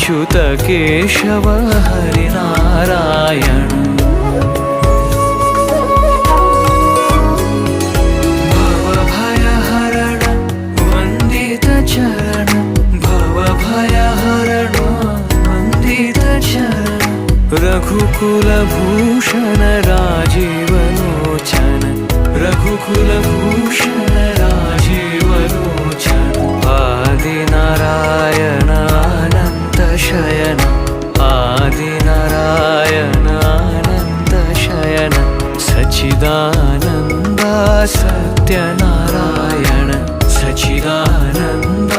अच्युत केशव हरिनारायण भवभयहरण वन्दित चरण भवभयहरण वन्दित चरण रघुकुलभूषण राजीवलोचन रघुकुलभूषण राजीवलोचन आदिनारायण अनंत शयन आदिनारायण अनंत शयन सच्चिदानंद सत्यनारायण सच्चिदानंद